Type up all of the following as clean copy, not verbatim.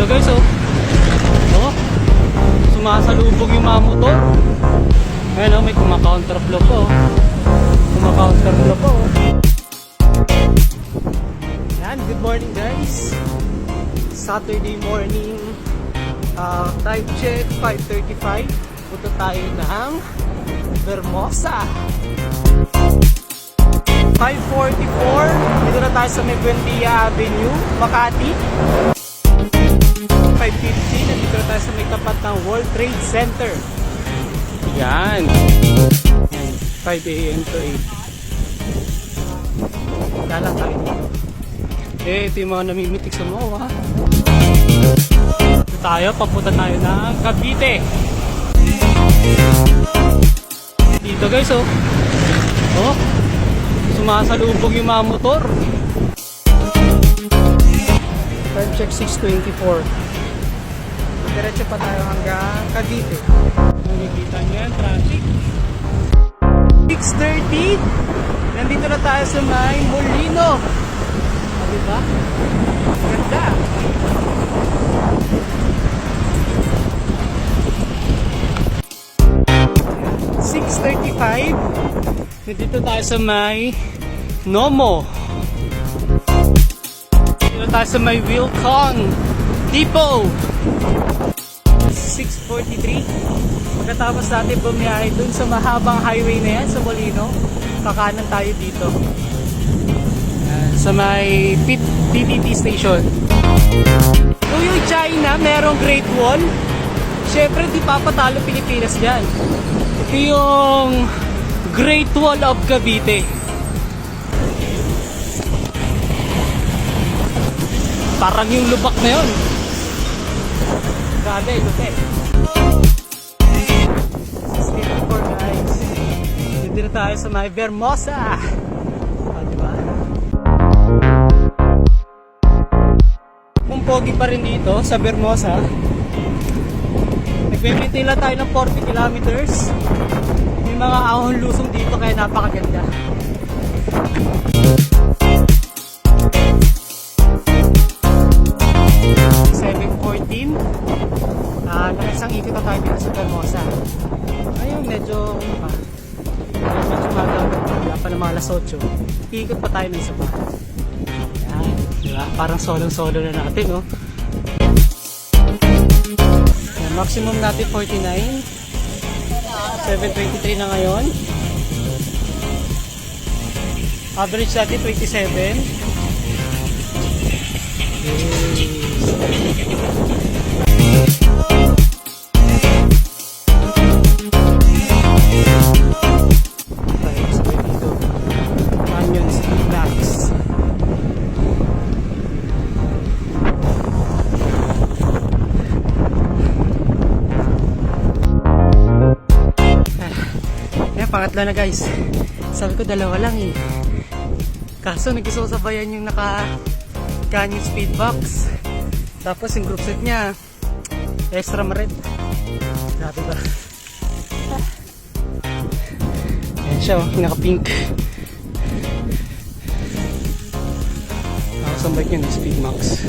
guys, oh. Oh, sumasalubog yung mga motor. Ayan, oh, may kumaka-counterflow po. Kumaka-counterflow po. Ayan, good morning guys. Saturday morning. Time check, 5:35. Punta tayo ng Vermosa. 5:44. Dito na tayo sa may Buendia Avenue, Makati. 5:50. Nandito na tayo sa may tapat ng World Trade Center. Yan. 5 a.m. to 8. Wala lang tayo dito. Ito yung mga namimitik sa MOA. Ito tayo, papunta tayo ng Cavite. Dito guys, oh. Oh, sumasalubog yung mga motor. Time check 6:24. Diretso pa tayo hanggang Cavite. Nakikita nyo yan, traffic. 6:30. Nandito na tayo sa may Molino. Diba? Ganda. Nandito tayo sa may Nomo. Nandito tayo sa may Wilcon Depot. 6:43. Pagkatapos natin bumiyahe dun sa mahabang highway na yan sa Molino, kakanan tayo dito sa may PTT station. Kung yung China merong Great Wall, syempre di papatalo Pilipinas dyan. Ito yung Great Wall of Cavite. Parang yung lubak na yun. Grabe, lute. 6:54 guys. Dito na tayo sa may Vermosa. Diba? Kung pogi pa rin dito sa Vermosa, nagme-maintain lang tayo ng 40 kilometers. May mga ahon lusong dito kaya napakaganda. Nakasang ikot na tayo dito sa Vermosa. Ayun, medyo wala pa ng mga alas 8. Ikot pa tayo ng isa pa. Yan, diba? Parang solo na natin, no? Yan, maximum natin 49. 7:23 na ngayon. Average natin 27. Pangatlo na guys. Sabi ko dalawa lang eh. Kaso nagsusabayan yung naka-Canyon Speedbox. Tapos yung group set niya extra mared. Grabe ba? Ayan siya oh, naka-pink. Tapos ang bike niya yung Speedmax.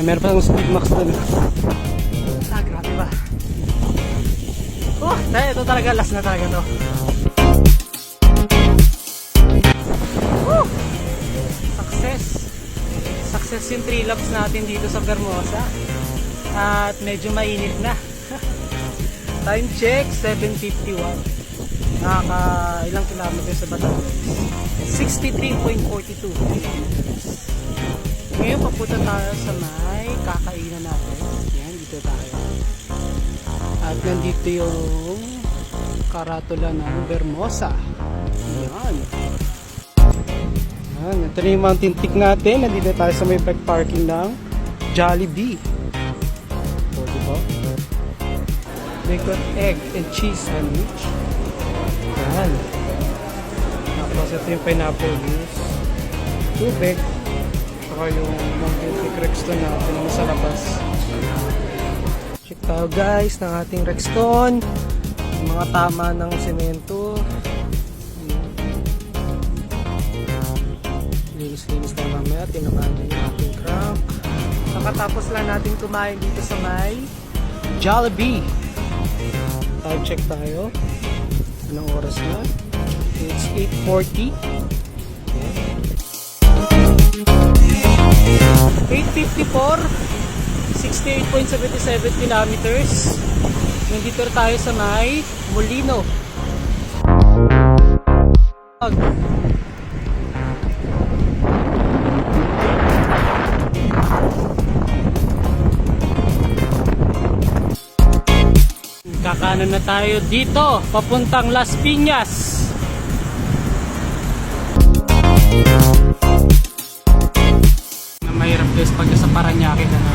Meron pa ng Speedmax doon. Grabe ba? Oh, ito talaga last na talaga to. Success yung 3 laps natin dito sa Vermosa. At medyo mainit na. Time check 7:51. Nakaka ilang kilometers sa Batangas? 63.42 kilometers. Ngayon papunta tayo sa may kakainan natin. Yan, dito tayo. At nandito yung karatula ng Vermosa. Yan. Ito na yung mountain peak natin. Nandito tayo sa may parking ng Jollibee. O, diba? Bacon, egg, and cheese sandwich. Yan. Tapos ito yung pineapple juice. Tubig. Saka yung mountain peak Rexton natin na sa labas. Check tayo guys ng ating Rexton. Yung mga tama ng semento. Linis tayo mamaya. Tinamaan nyo yung ating crank. Kakatapos lang natin kumain dito sa may Jollibee. Time check tayo. Anong oras na? It's 8:40. 8:54. 68.77 kilometers. Nandito tayo sa may Molino. Kakanan na tayo dito, papuntang Las Piñas. Na mahirap guys pag sa Parañaque ka na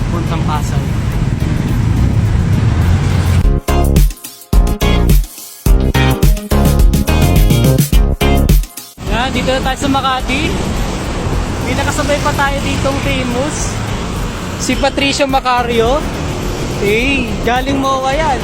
puntang Pasay. Yan, dito na tayo sa Makati. May nakasabay pa tayo ditong famous, si Patricia Macario. Galing mo yan.